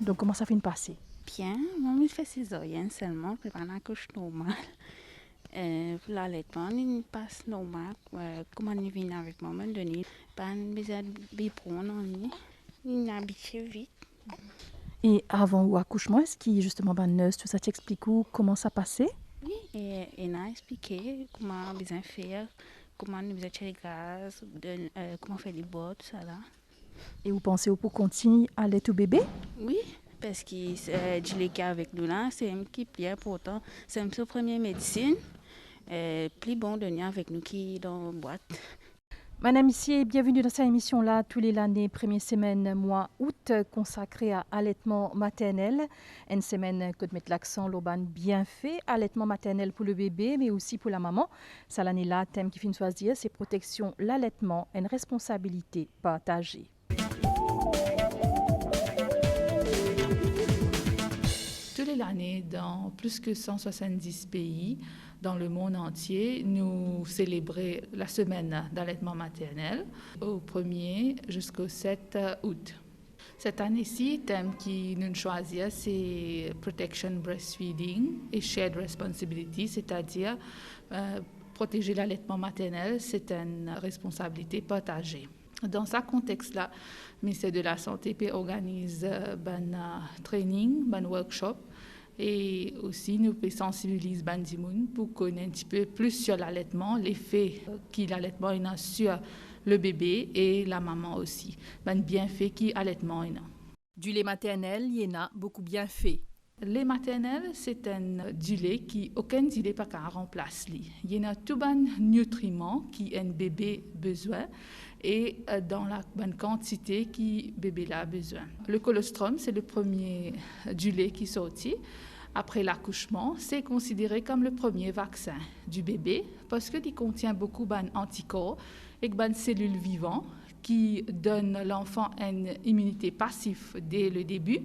Donc, comment ça finit de passer? Bien, moi, je fais césarienne seulement, je prends une couche normale. Pour l'allaitement, il passe normal. Comme on vient avec maman, donner, pas besoin de biberon, non, il habite vite. Et avant ou accouchement, est-ce qu'il justement, nurse, tout ça t'explique où, comment ça passait? Oui, et il a expliqué comment besoin faire, comment nous besoin chercher les gaz, comment faire les bords, tout ça là. Et vous pensez pour continuer à l'aide au bébé? Oui, parce que je l'ai avec nous là, c'est un qui est important, c'est une première médecine. Plus bon de venir avec nous qui dans la boîte. Madame ici, bienvenue dans cette émission-là, tous les l'année, première semaine, mois août, consacrée à allaitement maternel. Une semaine que de mettre l'accent, l'urban bien fait, allaitement maternel pour le bébé, mais aussi pour la maman. Ça l'année-là, thème qui finit de choisir, c'est protection, l'allaitement, une responsabilité partagée. Tous les années, dans plus que 170 pays dans le monde entier, nous célébrons la semaine d'allaitement maternel au 1er jusqu'au 7 août. Cette année-ci, le thème qui nous choisit, c'est Protection Breastfeeding et Shared Responsibility, c'est-à-dire protéger l'allaitement maternel, c'est une responsabilité partagée. Dans ce contexte-là, le ministère de la Santé organise un training, un workshop, et aussi nous sensibilisons Bandimoun pour connaître un petit peu plus sur l'allaitement, l'effet que l'allaitement a sur le bébé et la maman aussi, ben bienfait qui allaitement a. Du lait maternel, il y en a beaucoup bien fait. Le lait maternel, c'est du lait qui aucun du lait pas qu'à remplacer. Il y a tout les nutriments qui un bébé besoin et dans la bonne quantité qui bébé a besoin. Le colostrum, c'est le premier du lait qui sortit. Après l'accouchement, c'est considéré comme le premier vaccin du bébé parce qu'il contient beaucoup d'anticorps et de cellules vivantes qui donnent l'enfant une immunité passive dès le début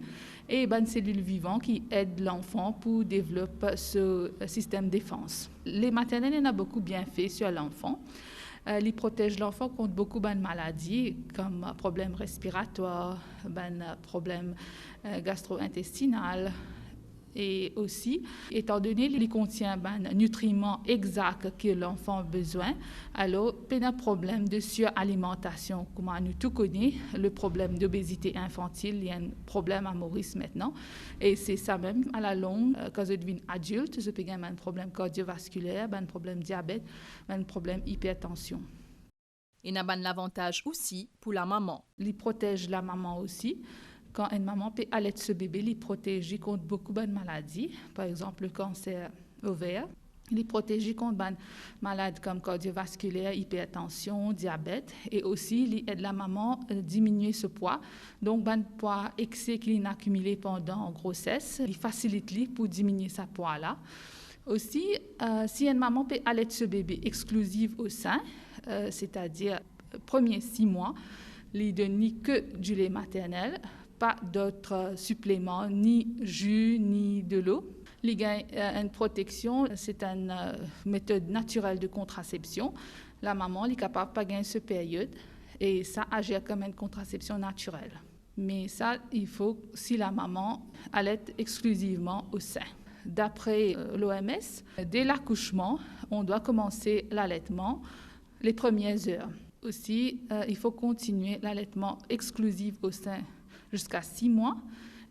et des cellules vivantes qui aident l'enfant pour développer ce système de défense. Les maternelles en a beaucoup bien fait sur l'enfant. Ils protègent l'enfant contre beaucoup de maladies comme problèmes respiratoires, problèmes gastro-intestinaux. Et aussi, étant donné qu'il contient des nutriments exacts que l'enfant a besoin, alors pas de problème de suralimentation. Comme nous tous connaissons, le problème d'obésité infantile, il y a un problème à Maurice maintenant. Et c'est ça même, à la longue, quand je deviens adulte, je peux avoir un problème cardiovasculaire, un problème diabète, un problème hypertension. Il y a l'avantage aussi pour la maman. Il protège la maman aussi. Quand une maman peut allaiter ce bébé, il protège contre beaucoup de maladies, par exemple le cancer ovaire. Il protège contre des maladies comme cardiovasculaire, hypertension, diabète. Et aussi, il aide la maman à diminuer ce poids. Donc, le poids excès qu'il a accumulé pendant la grossesse, il facilite pour diminuer ce poids-là. Aussi, si une maman peut allaiter ce bébé exclusif au sein, c'est-à-dire premiers 6 mois, il ne donne ni que du lait maternel, pas d'autres suppléments, ni jus, ni de l'eau. Il y a une protection, c'est une méthode naturelle de contraception. La maman est capable de pas gagner cette période et ça agit comme une contraception naturelle. Mais ça, il faut si la maman allaite exclusivement au sein. D'après l'OMS, dès l'accouchement, on doit commencer l'allaitement les premières heures. Aussi, il faut continuer l'allaitement exclusif au sein jusqu'à 6 mois.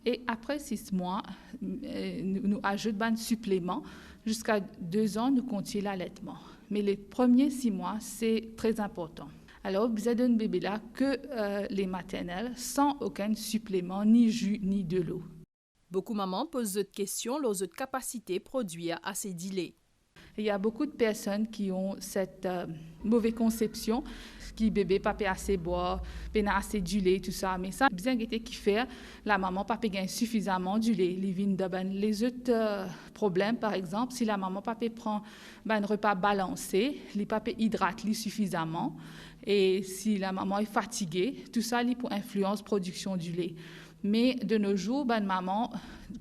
Et après 6 mois, nous ajoutons un supplément. Jusqu'à 2 ans, nous continuons l'allaitement. Mais les premiers 6 mois, c'est très important. Alors, vous avez un bébé là que les maternelles sans aucun supplément, ni jus, ni de l'eau. Beaucoup de mamans posent des questions lors de capacité à produire assez de lait. Il y a beaucoup de personnes qui ont cette mauvaise conception, qui bébé pas assez boire, pas assez du lait, tout ça. Mais ça, bien qui fait, la maman pas gagner suffisamment du lait. Les autres problèmes, par exemple, si la maman pas prend un repas balancé, les pas hydrate suffisamment, et si la maman est fatiguée, tout ça pour influence production du lait. Mais de nos jours, maman,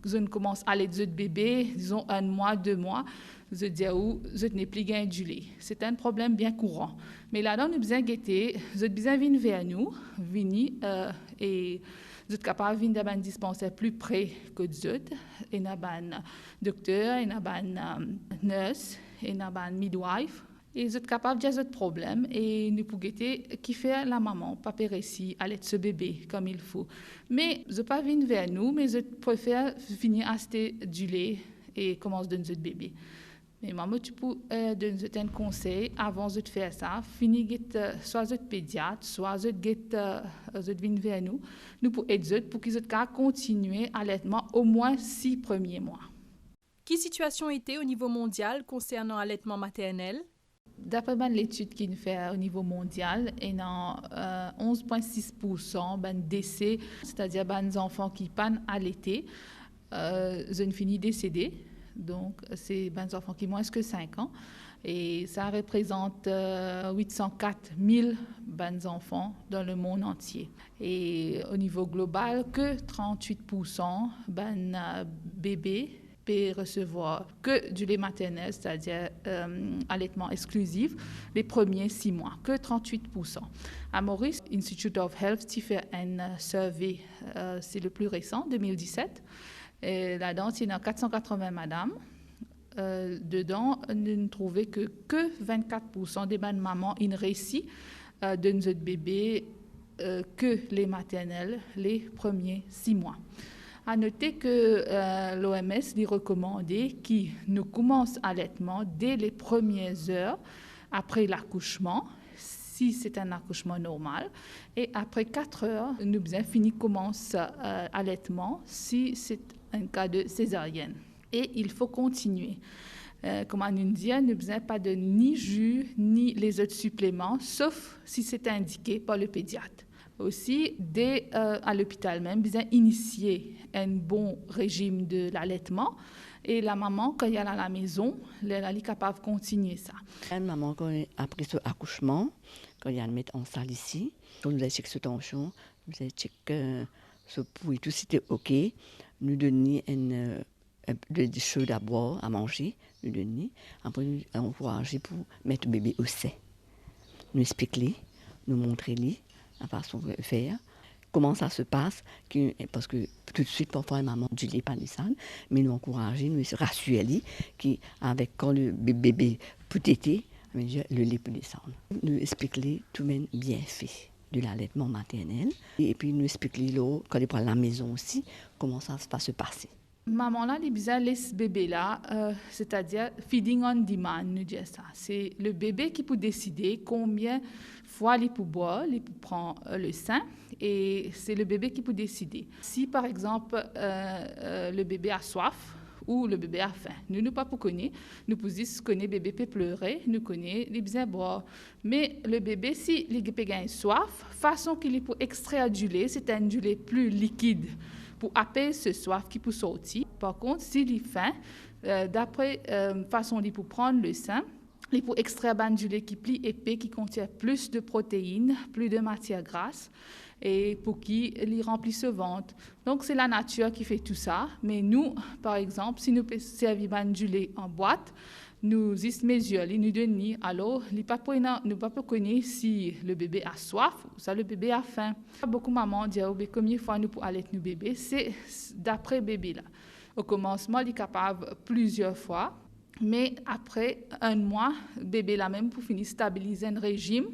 je commence à allaiter de bébé, disons 1 mois, 2 mois, je dis où je n'ai plus gagné du lait. C'est un problème bien courant. Mais là-dedans, nous avons besoin guetter, nous avons besoin venir vers nous, et Vous êtes capable de venir dans un dispensaire plus près que vous autres. Il y a un docteur, il y a un nurse, il y a un midwife. Et vous êtes capable de dire votre problème et nous pouvons guetter qui fait la maman, pas ici, aller de ce bébé comme il faut. Mais vous ne pas venir vers nous, mais je préfère venir acheter du lait et commencer à donner votre bébé. Mais maman, tu peux donner un conseil avant de faire ça. Finir soit votre pédiatre, soit votre venir vers nous. Nous pouvons aider pour qu'ils puissent continuer allaitement au moins 6 premiers mois. Quelle situation était au niveau mondial concernant l'allaitement maternel? D'après l'étude qui nous fait au niveau mondial, il y a 11,6% de décès, c'est-à-dire des enfants qui ne sont pas allaités, ont fini décédés. Donc, c'est des enfants qui ont moins que 5 ans. Et ça représente 804 000 enfants dans le monde entier. Et au niveau global, que 38% de bébés recevoir que du lait maternel, c'est-à-dire allaitement exclusif, les premiers 6 mois, que 38%. À Maurice, Institute of Health qui fait un survey, c'est le plus récent, 2017. Et là-dedans, il y a 480 madames. Dedans, nous ne trouvons que 24% des mamans ont réussi de notre bébé que les maternelles les premiers 6 mois. À noter que l'OMS lui recommandait qu'il nous commence allaitement dès les premières heures après l'accouchement, si c'est un accouchement normal, et après 4 heures, nous avons fini commence allaitement si c'est un cas de césarienne. Et il faut continuer. Comme on nous dit, nous n'avons pas de ni jus ni les autres suppléments, sauf si c'est indiqué par le pédiatre. Aussi, dès à l'hôpital même, bien initier un bon régime de l'allaitement. Et la maman, quand elle est à la maison, elle est capable de continuer ça. Une maman, quand après ce accouchement, quand il y a le mettre en salle ici, on nous a checké sa tension, nous avons checké ce pouls et tout, c'était OK. Nous donnons des choses à boire, à manger, nous donnons. Après, nous encourager pour mettre le bébé au sein. Nous expliquer, nous montrer la façon de faire, comment ça se passe, parce que tout de suite, parfois, maman du lait pas naissant, mais nous encourager, nous rassurer qu'avec quand le bébé peut téter, le lait peut descendre. Nous expliquer tout de même bien fait de l'allaitement maternel, et puis nous expliquer quand il est à la maison aussi, comment ça va se passer. Maman là, les bizarres laisse bébé là, c'est-à-dire feeding on demand, nous dit ça. C'est le bébé qui peut décider combien fois il peut boire, il peut prendre le sein, et c'est le bébé qui peut décider. Si par exemple le bébé a soif ou le bébé a faim, nous ne pas pour connaître, nous pouvons juste connaître le bébé peut pleurer, nous connaissons les besoins boire. Mais le bébé, si le bébé a soif, façon qu'il peut extraire du lait, c'est un du lait plus liquide. Pour apaiser ce soif qui peut sortir. Par contre, s'il est faim, d'après façon il peut prendre le sein, il peut extraire du lait qui plie épais, qui contient plus de protéines, plus de matière grasse, et pour qu'il remplisse le ventre. Donc, c'est la nature qui fait tout ça. Mais nous, par exemple, si nous servons du lait en boîte, nous mesurons, nous donnons, alors nous ne pouvons pas connaître si le bébé a soif ou si le bébé a faim. Beaucoup de mamans disent combien de fois nous pouvons allaiter nos bébés, c'est d'après bébé là. Au commencement, il est capable plusieurs fois, mais après 1 mois, bébé là même pour finir stabiliser un régime,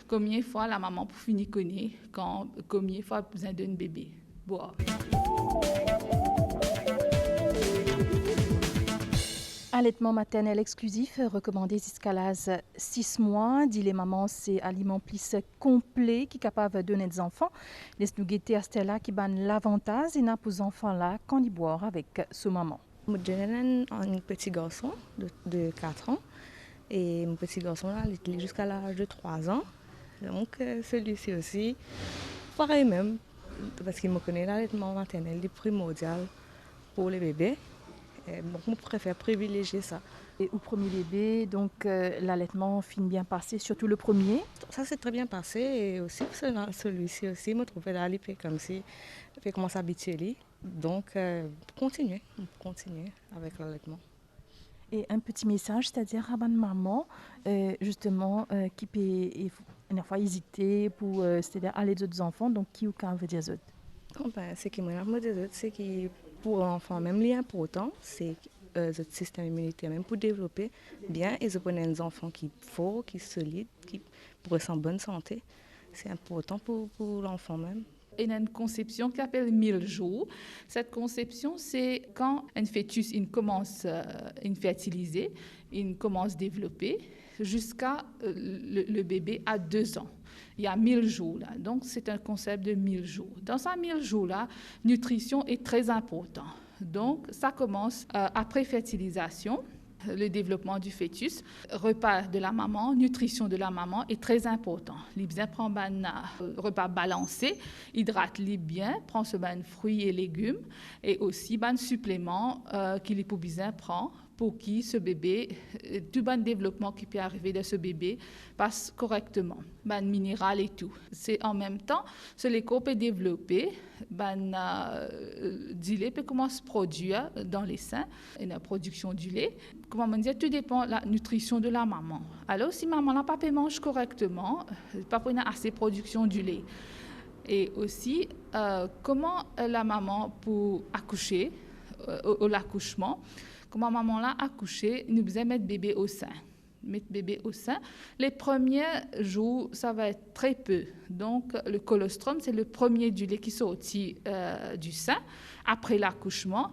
combien de fois la maman pour finir connaître combien de fois besoin d'un bébé boire. Allaitement maternel exclusif, recommandé jusqu'à l'âge 6 mois. Dit les mamans, c'est aliment plus complet qui est capable de donner des enfants. Laisse-nous guetter à Stella qui banne l'avantage et n'a pour les enfants là quand ils boivent avec sa maman. J'ai un petit garçon de 4 ans et mon petit garçon là, il est jusqu'à l'âge de 3 ans. Donc celui-ci aussi, pareil même, parce qu'il me connaît l'allaitement maternel est primordial pour les bébés. Donc, je préfère privilégier ça. Et au premier bébé, donc l'allaitement finit bien passé, surtout le premier. Ça s'est très bien passé et aussi celui-ci aussi, je me trouvais là, il fait comme si, il commence à s'habituer. Donc, continuer avec l'allaitement. Et un petit message, c'est-à-dire à ma maman, justement, qui peut une fois hésiter pour c'est-à-dire aller aux autres enfants, donc qui ou quand veut dire autres. Ce qui me dit, c'est que pour l'enfant, même les important, c'est le système immunitaire, même pour développer bien, et se prendre des enfants qui forts, qui solides, qui pour être en bonne santé. C'est important pour l'enfant même. Il y a une conception qui s'appelle 1000 jours. Cette conception, c'est quand un fœtus il commence à fertiliser, il commence à développer, jusqu'à le bébé à 2 ans. Il y a 1000 jours là. Donc, c'est un concept de 1000 jours. Dans ces 1000 jours-là, nutrition est très important. Donc, ça commence après fertilisation. Le développement du fœtus, repas de la maman, nutrition de la maman est très important. Il bien prend un repas balancé, hydrate-les bien, prend ce fruits et légumes et aussi un supplément qu'il peut bien prendre pour que ce bébé, tout le développement qui peut arriver de ce bébé passe correctement, minéral et tout. C'est en même temps, ce l'éco peut développer, du lait peut commencer à se produire dans les seins, et la production du lait. Comment on dit, tout dépend de la nutrition de la maman. Alors, si maman n'a pas mange correctement, pas assez de production du lait. Et aussi, comment la maman peut accoucher, au l'accouchement, comment maman l'a accouché, nous devons mettre bébé au sein. Mettre bébé au sein. Les premiers jours, ça va être très peu. Donc, le colostrum, c'est le premier du lait qui sortit du sein après l'accouchement.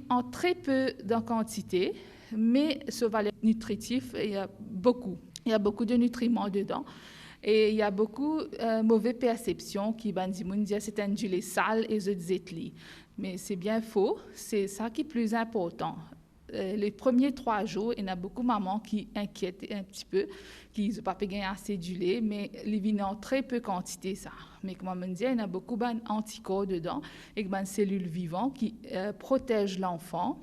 En très peu de quantité, mais ce valeur nutritif, il y a beaucoup. Il y a beaucoup de nutriments dedans. Et il y a beaucoup de mauvaises perceptions qui disent c'est un du lait sale et zetli. Mais c'est bien faux. C'est ça qui est plus important. Les premiers 3 jours, il y a beaucoup de mamans qui inquiètent un petit peu, qui n'ont pas gagné assez du lait, mais ils viennent en très peu quantité, ça. Mais comme on dit, il y a beaucoup d'anticorps dedans et des cellules vivantes qui protègent l'enfant,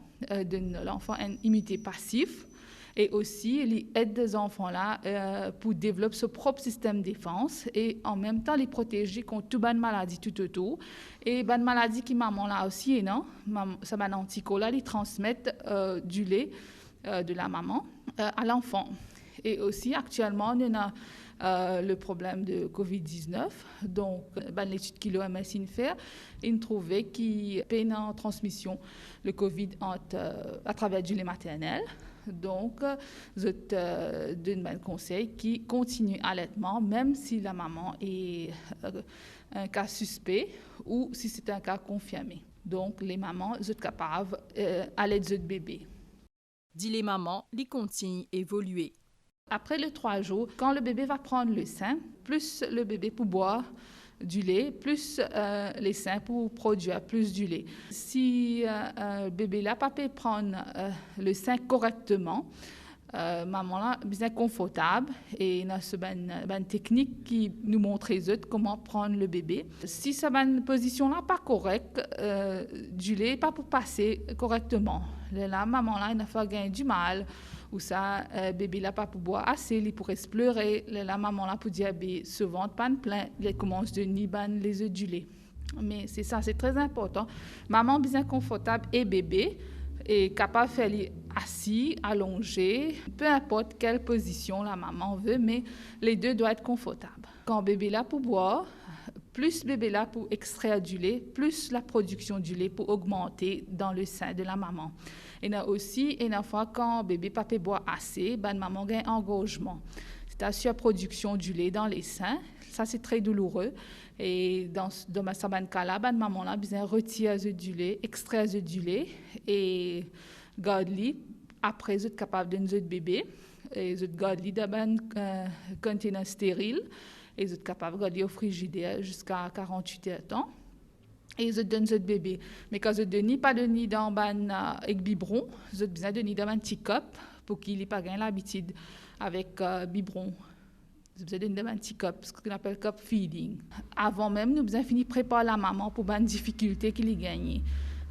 l'enfant a une immunité passive. Et aussi, il aide des enfants-là pour développer ce propre système de défense et en même temps les protéger contre toute bonne maladie tout autour. Et bonne maladie qui maman là aussi, non? Ça va anticorps là, ils transmettent du lait de la maman à l'enfant. Et aussi, actuellement, on a le problème de COVID-19. Donc, l'étude que l'OMS fait, ils trouvaient qu'il y a une transmission le COVID à travers du lait maternel. Donc, je te donne un conseil qui continue allaitement, même si la maman est un cas suspect ou si c'est un cas confirmé. Donc, les mamans sont capables d'allaiter le bébé. Dit les mamans, les continuent à évoluer. Après les 3 jours, quand le bébé va prendre le sein, plus le bébé pour boire du lait, plus les seins pour produire plus du lait. Si le bébé n'a pas pu prendre le sein correctement, maman là bien confortable et il y a une technique qui nous montre comment prendre le bébé. Si sa position là pas correcte, du lait pas pour passer correctement. La maman là il a fait gagner du mal. Ou ça, bébé là pas pour boire assez, il pourrait se pleurer. La maman là pour dire se ventre pas plein, il commence de niban les œufs du lait. Mais c'est ça, c'est très important. Maman bien confortable et bébé est capable de faire assis, allongé, peu importe quelle position la maman veut, mais les deux doivent être confortables. Quand bébé là pour boire, plus bébé là pour extraire du lait, plus la production du lait pour augmenter dans le sein de la maman. Et aussi, une fois quand bébé papa boit assez, maman gagne engorgement. C'est la surproduction du lait dans les seins. Ça, c'est très douloureux. Et dans ce cas-là, maman là besoin retirer du lait, extraire du lait et garder. Après, vous êtes capable de donner bébé. Et vous êtes garder dans un conteneur stérile. Et vous êtes capable de garder au frigidaire jusqu'à 48 heures de temps. Et je donne ce bébé. Mais quand je ne donne pas de nid dans avec biberon, je besoin de nid dans un petit cup pour qu'il n'ait pas l'habitude avec biberon. Je besoin de donner un petit cup, ce qu'on appelle cup feeding. Avant même, nous besoin finir préparer la maman pour une difficulté qu'il ait gagnée.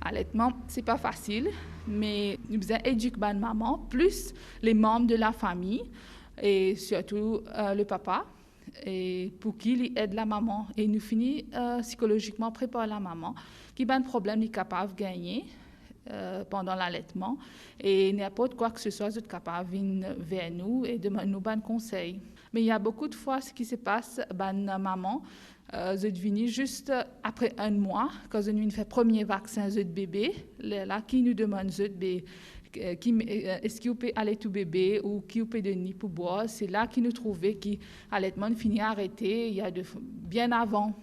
Allaitement, c'est pas facile, mais nous besoin éduquer la maman, plus les membres de la famille et surtout le papa. Et pour qu'il aide la maman et nous finit psychologiquement préparer la maman qui a un problème est capable de gagner pendant l'allaitement et n'importe quoi que ce soit est capable de venir vers nous et demander nous un conseil. Mais il y a beaucoup de fois ce qui se passe, maman Je venu juste après un mois, quand je viens faire le premier vaccin de bébé, là, qui nous demande est-ce qu'il peut aller tout bébé ou qui peut donner pour boire. C'est là qu'il nous trouvait que l'allaitement finit à arrêter bien avant.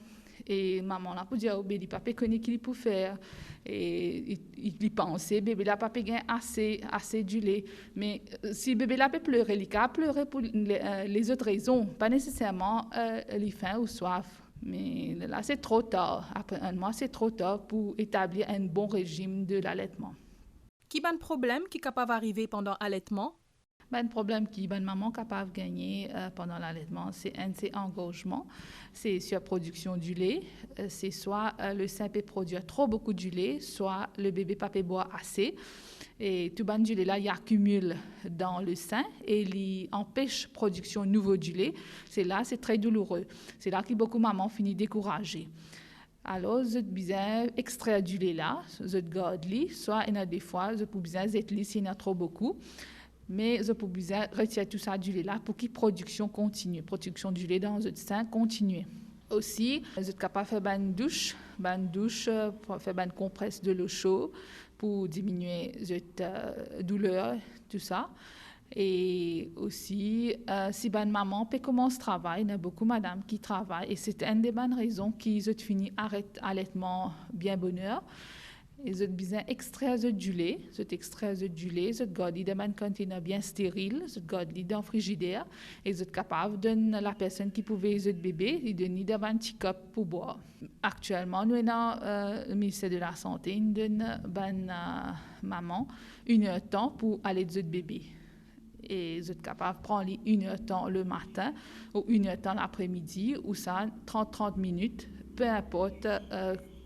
Et maman là pour dire au bébé, papa connaît qu'il peut faire. Et il pensait, bébé là, papa gagne assez du lait. Mais si bébé là peut pleurer, il peut pleurer pour les autres raisons, pas nécessairement les faim ou soif. Mais là, c'est trop tard. Après un mois, c'est trop tard pour établir un bon régime de l'allaitement. Qui a un problème qui est capable d'arriver pendant l'allaitement? Un problème qui une maman capable de gagner pendant l'allaitement, c'est engorgement, c'est sur la production du lait. C'est soit le sein peut produire trop beaucoup du lait, soit le bébé pas peut boire assez. Et tout ban du lait là, il accumule dans le sein et il empêche la production nouveau du lait. C'est très douloureux. C'est là que beaucoup de mamans finissent découragées. Alors, je besoin extraire du lait là, je garde li, soit il y a des fois, je peux besoin d'être s'il y en a trop beaucoup. Mais je peux besoin retirer tout ça du lait là pour que la production continue, production du lait dans le sein continue. Aussi, je suis capable de faire une douche, pour faire une compresse de l'eau chaude pour diminuer la douleur, tout ça. Et aussi, si une maman peut commencer à travailler, il y a beaucoup de madame qui travaillent et c'est une des bonnes raisons qui je finis arrête allaitement bien bonheur. Et je besoin extraire du lait, je garde dans un conteneur bien stérile, je garde dans le frigidaire et je suis capable de donner la personne qui pouvait le bébé, il donne dans un petit cup pour boire. Actuellement, nous avons le ministère de la Santé, nous donne maman 1 heure de temps pour aller le bébé. Et je suis capable de prendre 1 heure de temps le matin ou 1 heure de temps l'après-midi ou ça 30 minutes, peu importe,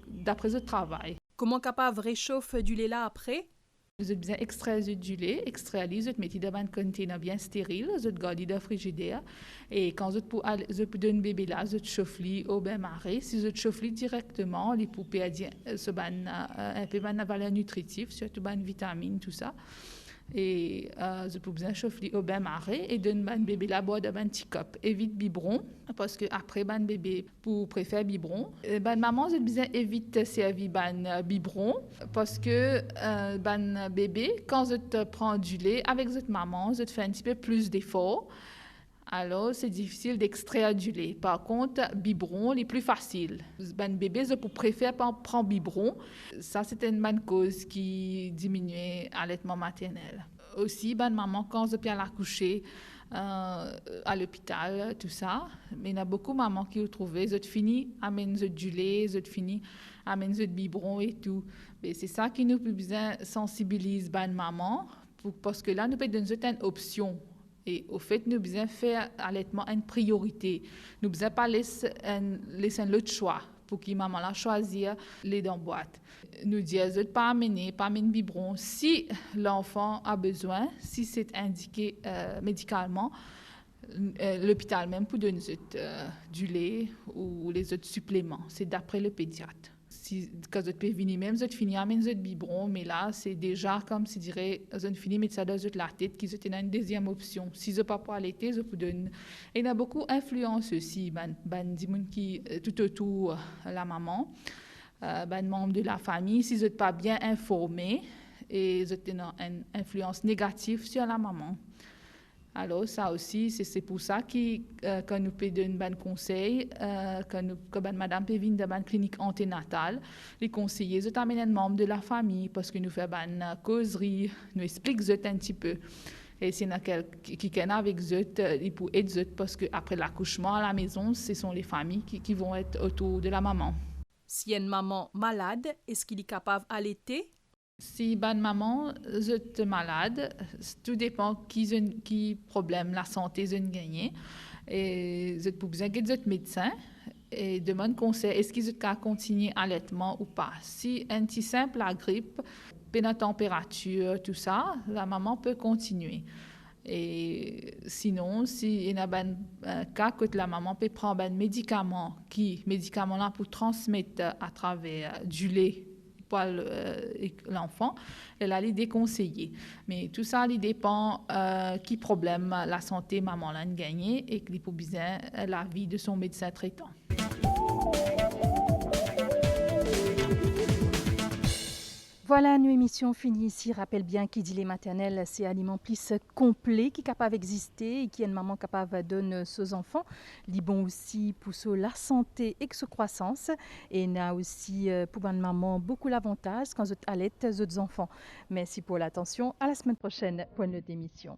d'après le travail. Comment capable réchauffer du lait là après? Je besoin extraire du lait, je mets dans un conteneur bien stérile, je garde dans le frigidaire. Et quand je peux donner un bébé là, je chauffe au bain maré. Si je chauffe directement, les poupées un peu de valeur nutritive, surtout de vitamines, tout ça. Et je peux bien chauffer au bain maré et donner un bébé là boire dans un petit cup. Évite biberon parce que après un bébé pour préférer biberon. Maman je besoin évite servir biberon parce que bébé quand je te prends du lait avec cette maman, je te fais un petit peu plus d'efforts. Alors, c'est difficile d'extraire du lait. Par contre, biberon, c'est plus facile. Ben bébé, je préfère prendre biberon. Ça, c'est une bonne cause qui diminue l'allaitement maternel. Aussi, ben maman, quand je peux l'accoucher à l'hôpital, tout ça, mais il y a beaucoup de mamans qui ont trouvé, je finis, amène du lait, je finis, amène du biberon et tout. Mais c'est ça qui nous peut besoin sensibiliser ben maman, parce que là, nous peut donner une option. Et au fait, nous devons faire l'allaitement une priorité. Nous ne devons pas laisser l'autre choix pour que maman la choisir les dans boîte. Nous disons pas amener biberon. Si l'enfant a besoin, si c'est indiqué médicalement, l'hôpital même pour donner du lait ou les autres suppléments. C'est d'après le pédiatre. Quand je peux venir même, je finis à mettre le biberon, mais là, c'est déjà comme si je dirais, je finis mettre ça dans la tête, qui était une deuxième option. Si je ne peux pas allaiter, je peux donner. Et il y a beaucoup d'influence aussi, qui tout autour la maman, membres de la famille, si je n'êtes pas bien informé, et je une influence négative sur la maman. Alors, ça aussi, c'est pour ça que quand nous pouvons donner un conseil, quand madame peut venir dans une clinique anténatale, les conseillers, nous amènent un membre de la famille parce que nous faisons une causerie, nous expliquons un petit peu. Et s'il y en a quelqu'un qui est avec eux, il peut aider parce qu'après l'accouchement à la maison, ce sont les familles qui vont être autour de la maman. Si une maman malade, est-ce qu'il est capable d'allaiter? Si une maman est malade, tout dépend qui problème la santé je gagne. Et je peux besoin de médecin et demande conseil est-ce qu'ils peuvent continuer l'allaitement ou pas. Si un petit simple la grippe, la température, tout ça, la maman peut continuer. Et sinon, s'il y a un cas que la maman peut prendre un médicament là pour transmettre à travers du lait pour l'enfant, elle a les déconseillé. Mais tout ça, il dépend qui problème la santé maman l'a gagné et qu'il peut besoin la vie de son médecin traitant. Voilà, nos émissions finies ici. Rappelle bien qui dit les maternelles, c'est aliment plus complet qui est capable d'exister et qui est une maman capable de donner aux enfants. Les bon aussi pour la santé et la croissance. Et il y a aussi pour une maman beaucoup d'avantages quand vous allez les autres enfants. Merci pour l'attention. À la semaine prochaine pour une autre émission.